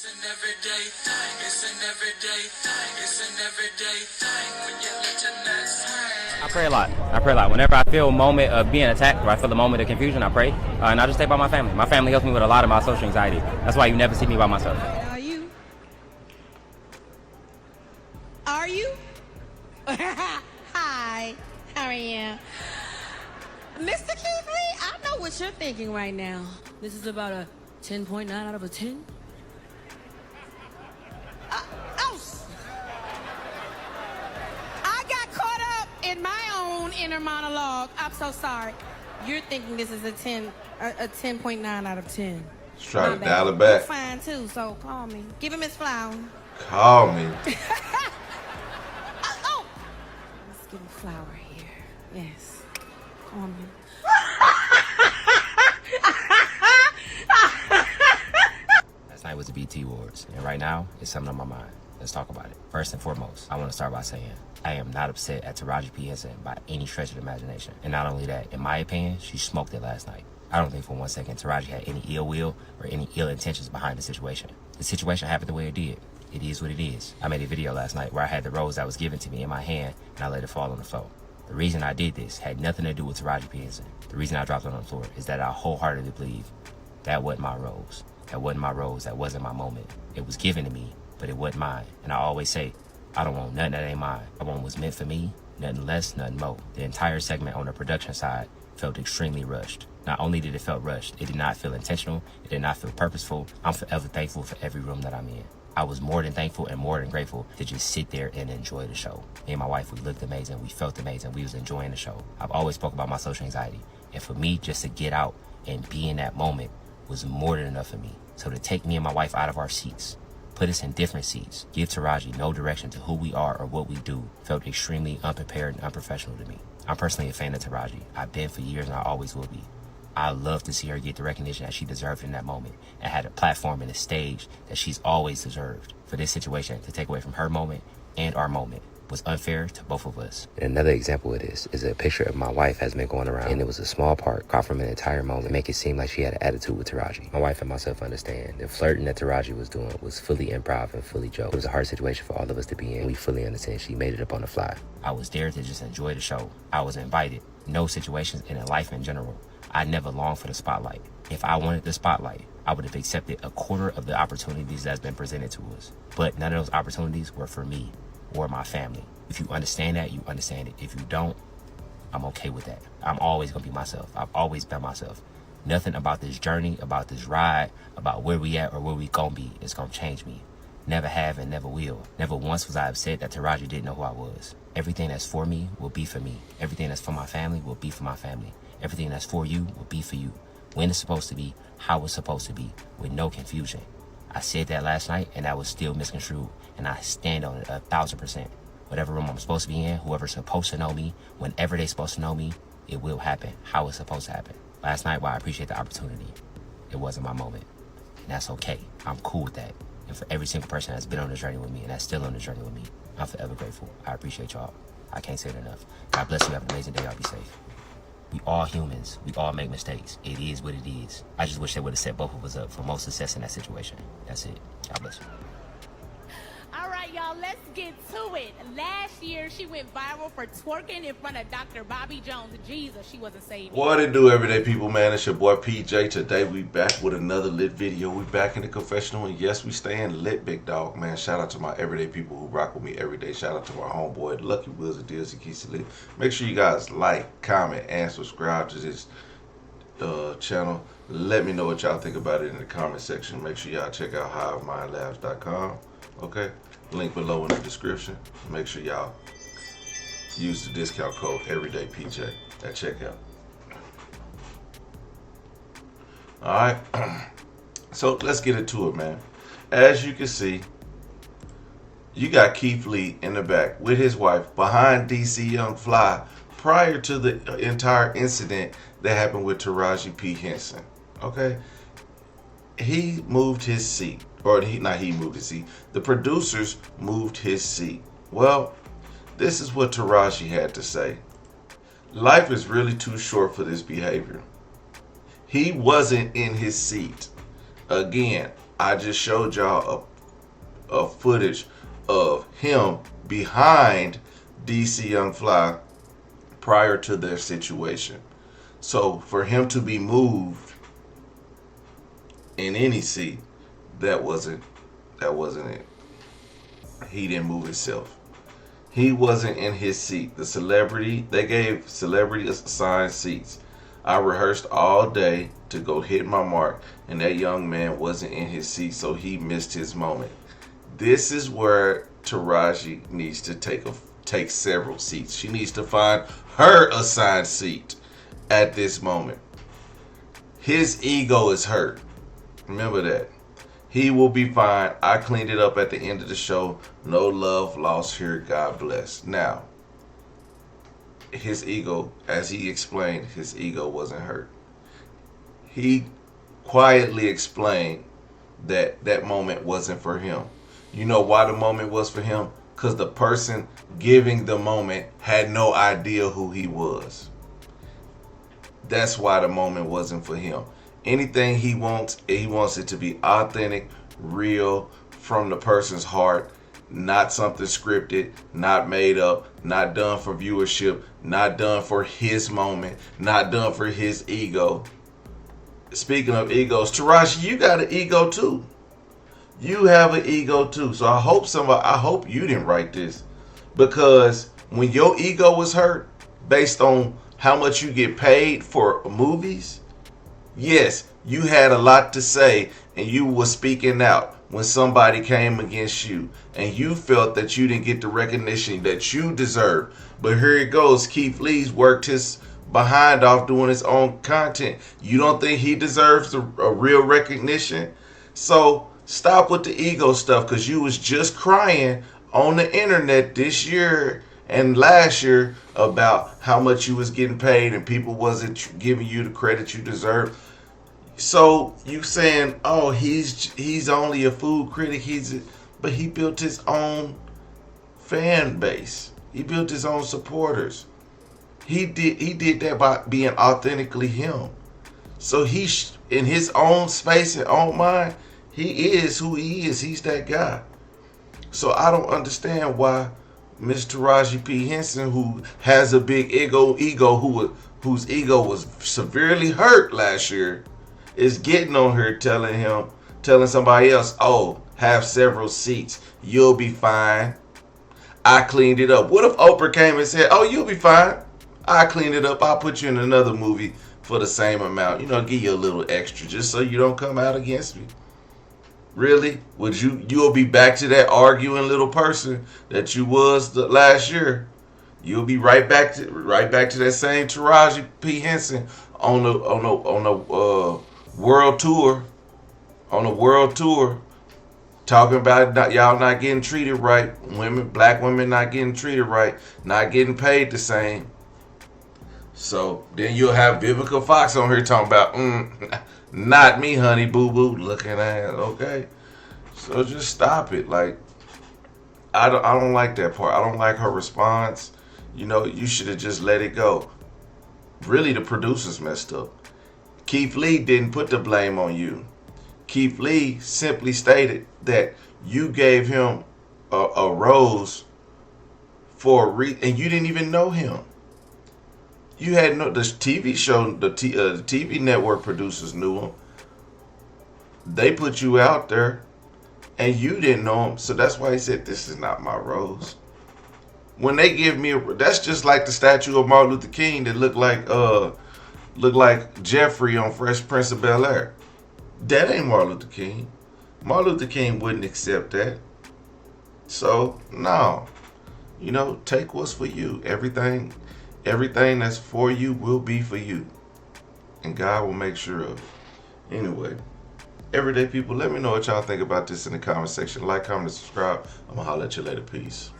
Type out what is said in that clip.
It's an everyday thing. It's an everyday thing. It's an everyday thing when you let your nuts hang. I pray a lot. I pray a lot. Whenever I feel a moment of being attacked or I feel a moment of confusion, I pray. And I just stay by my family. My family helps me with a lot of my social anxiety. That's why you never see me by myself. Are you? Are you? Hi. How are you? Mr. Keithley, I know what you're thinking right now. This is about a 10.9 out of a 10. I got caught up in my own inner monologue. I'm so sorry. You're thinking this is a 10.9 out of 10. Just try My to bad. dial it back. You're fine too, so call me. Give him his flower. Call me. Oh! Let's give him flower here. Yes. Call me. Last night was the BT Awards, and right now, it's something on my mind. Let's talk about it. First and foremost, I want to start by saying, I am not upset at Taraji P. Henson by any stretch of the imagination. And not only that, in my opinion, she smoked it last night. I don't think for 1 second Taraji had any ill will or any ill intentions behind the situation. The situation happened the way it did. It is what it is. I made a video last night where I had the rose that was given to me in my hand and I let it fall on the floor. The reason I did this had nothing to do with Taraji P. Henson. The reason I dropped it on the floor is that I wholeheartedly believe that wasn't my rose. That wasn't my rose. That wasn't my moment. It was given to me, but it wasn't mine. And I always say, I don't want nothing that ain't mine. I want what's meant for me, nothing less, nothing more. The entire segment on the production side felt extremely rushed. Not only did it feel rushed, it did not feel intentional. It did not feel purposeful. I'm forever thankful for every room that I'm in. I was more than thankful and more than grateful to just sit there and enjoy the show. Me and my wife, we looked amazing. We felt amazing. We was enjoying the show. I've always spoke about my social anxiety. And for me, just to get out and be in that moment was more than enough for me. So to take me and my wife out of our seats, put us in different seats, give Taraji no direction to who we are or what we do, felt extremely unprepared and unprofessional to me. I'm personally a fan of Taraji. I've been for years and I always will be. I love to see her get the recognition that she deserved in that moment and had a platform and a stage that she's always deserved. For this situation to take away from her moment and our moment was unfair to both of us. And another example of this is a picture of my wife has been going around, and it was a small part caught from an entire moment to make it seem like she had an attitude with Taraji. My wife and myself understand the flirting that Taraji was doing was fully improv and fully joke. It was a hard situation for all of us to be in. We fully understand she made it up on the fly. I was there to just enjoy the show. I was invited. No situations and in life in general. I never longed for the spotlight. If I wanted the spotlight, I would have accepted a quarter of the opportunities that's been presented to us. But none of those opportunities were for me or my family. If you understand that, you understand it. If you don't, I'm okay with that. I'm always gonna be myself. I've always been myself. Nothing about this journey, about this ride, about where we at or where we gonna be is gonna change me. Never have and never will. Never once was I upset that Taraji didn't know who I was. Everything that's for me will be for me. Everything that's for my family will be for my family. Everything that's for you will be for you. When it's supposed to be, how it's supposed to be, with no confusion. I said that last night and that was still misconstrued, and I stand on it 1,000%. Whatever room I'm supposed to be in, whoever's supposed to know me, whenever they're supposed to know me, it will happen how it's supposed to happen. Last night, while I appreciate the opportunity, it wasn't my moment. And that's okay. I'm cool with that. And for every single person that's been on this journey with me and that's still on this journey with me, I'm forever grateful. I appreciate y'all. I can't say it enough. God bless you. Have an amazing day. Y'all be safe. We all humans. We all make mistakes. It is what it is. I just wish they would have set both of us up for most success in that situation. That's it. God bless you. All right, y'all, let's get to it. Last year, she went viral for twerking in front of Dr. Bobby Jones. Jesus, she wasn't saved. What it do, everyday people, man? It's your boy PJ. Today we back with another lit video. We back in the confessional, and yes, we staying lit, big dog, man. Shout out to my everyday people who rock with me every day. Shout out to my homeboy, Lucky Wills and Deals and Keys to Lit. Make sure you guys like, comment, and subscribe to this channel. Let me know what y'all think about it in the comment section. Make sure y'all check out HiveMindLabs.com. Okay, link below in the description. Make sure y'all use the discount code everydaypj at checkout. All right, so let's get into it, man. As you can see, you got Keith Lee in the back with his wife behind DC Young Fly prior to the entire incident that happened with Taraji P. Henson. Okay, he moved his seat. Or he moved his seat. The producers moved his seat. Well, this is what Taraji had to say. Life is really too short for this behavior. He wasn't in his seat. Again, I just showed y'all a footage of him behind DC Young Fly prior to their situation. So for him to be moved in any seat, that wasn't it. He didn't move himself. He wasn't in his seat. The celebrity, they gave celebrity assigned seats. I rehearsed all day to go hit my mark, and that young man wasn't in his seat, so he missed his moment. This is where Taraji needs to take several seats. She needs to find her assigned seat at this moment. His ego is hurt. Remember that. He will be fine. I cleaned it up at the end of the show. No love lost here. God bless. Now, his ego, as he explained, his ego wasn't hurt. He quietly explained that that moment wasn't for him. You know why the moment was for him? Because the person giving the moment had no idea who he was. That's why the moment wasn't for him. Anything he wants it to be authentic, real, from the person's heart, not something scripted, not made up, not done for viewership, not done for his moment, not done for his ego. Speaking of egos, Taraji, you got an ego too. You have an ego too. So I hope you didn't write this, because when your ego was hurt based on how much you get paid for movies, yes, you had a lot to say and you were speaking out when somebody came against you and you felt that you didn't get the recognition that you deserved. But here it goes. Keith Lee's worked his behind off doing his own content. You don't think he deserves a real recognition? So stop with the ego stuff, because you was just crying on the internet this year and last year about how much you was getting paid and people wasn't giving you the credit you deserve. So you saying, oh, he's only a food critic, but he built his own fan base. He built his own supporters. He did that by being authentically him. So he's in his own space and own mind, he is who he is. He's that guy. So I don't understand why Miss Taraji P. Henson, who has a big ego, whose ego was severely hurt last year, is getting on her telling somebody else, oh, have several seats. You'll be fine. I cleaned it up. What if Oprah came and said, oh, you'll be fine. I cleaned it up. I'll put you in another movie for the same amount. You know, give you a little extra just so you don't come out against me. Really? Would you'll be back to that arguing little person that you was last year. You'll be right back to that same Taraji P. Henson on the world tour. On a world tour, talking about y'all not getting treated right, black women not getting treated right, not getting paid the same. So then you'll have Vivica Fox on here talking about, not me, honey, boo boo, looking at it. Okay, so just stop it. Like, I don't like that part. I don't like her response. You know, you should have just let it go. Really, the producers messed up. Keith Lee didn't put the blame on you. Keith Lee simply stated that you gave him a rose for a reason, and you didn't even know him. You had the TV show, the TV network producers knew him. They put you out there, and you didn't know him, so that's why he said, "This is not my rose." When they give me that's just like the statue of Martin Luther King that looked like Jeffrey on Fresh Prince of Bel-Air. That ain't Martin Luther King. Martin Luther King wouldn't accept that. So, no. You know, take what's for you. Everything that's for you will be for you. And God will make sure of it. Anyway, everyday people, let me know what y'all think about this in the comment section. Like, comment, and subscribe. I'm going to holler at you later. Peace.